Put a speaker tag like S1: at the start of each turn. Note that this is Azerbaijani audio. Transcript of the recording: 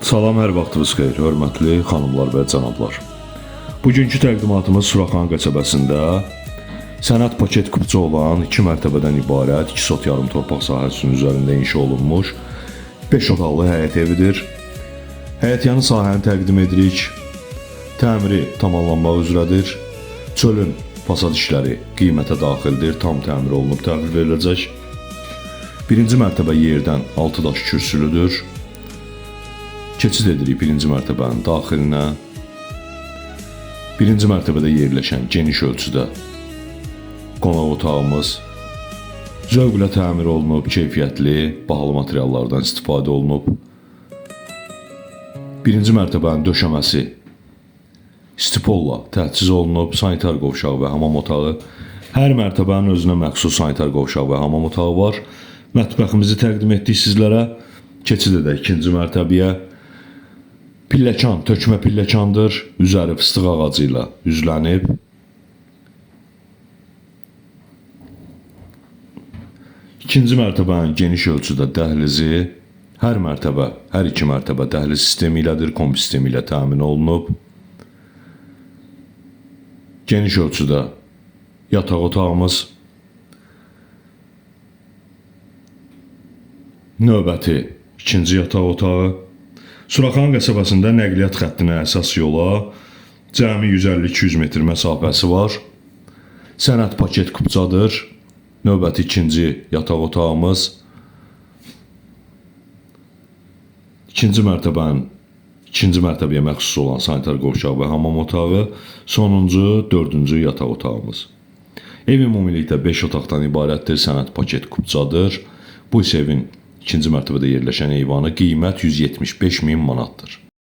S1: Salam, hər vaxtınız xeyir, hörmətli xanımlar və cənablar. Bugünkü təqdimatımız Suraxan qəsəbəsində sənəd paket kupçu olan 2 mərtəbədən ibarət 2 sot yarım torpaq sahəsinin üzərində inşa olunmuş 5 otaqlı həyət evidir. Həyətyanı sahəni təqdim edirik. Təmiri tamamlanmaq üzrədir. Çölün fasad işləri qiymətə daxildir, tam təmir olunub təhvil veriləcək. Birinci mərtəbə yerdən 6 daş kürsülüdür. Keçid edirik birinci mərtəbənin daxilinə. Birinci mərtəbədə yerləşən geniş ölçüdə qonaq otağımız zövqlə təmir olunub, keyfiyyətli, bahalı materiallardan istifadə olunub. Birinci mərtəbənin döşəməsi stipolla təchiz olunub, sanitar qovşağı və hamam otağı. Hər mərtəbənin özünə məxsus sanitar qovşağı və hamam otağı var. Mətbəximizi təqdim etdik sizlərə. Keçid edək ikinci mərtəbəyə. Pilləkan, tökmə pilləkandır. Üzəri fıstıq ağacı ilə üzlənib. İkinci mərtəbənin geniş ölçüdə dəhlizi, hər mərtəbə, hər iki mərtəbə dəhliz sistemi ilədir, kombi sistemi ilə təmin olunub. Geniş ölçüdə yataq otağımız. Növbəti ikinci yataq otağı. Suraxan qəsəbəsində nəqliyyat xəttinə əsas yola cəmi 150-200 metr məsafəsi var. Sənəd paket kupçadır. Növbəti ikinci yataq otağımız. İkinci mərtəbəyə məxsus olan sanitar qovşağı və hamam otağı. Sonuncu, dördüncü yataq otağımız. Ev ümumilikdə 5 otaqdan ibarətdir. Sənəd paket kupçadır. Bu isə evin ikinci mərtəbədə yerləşən eyvanı qiymət 175 min manatdır.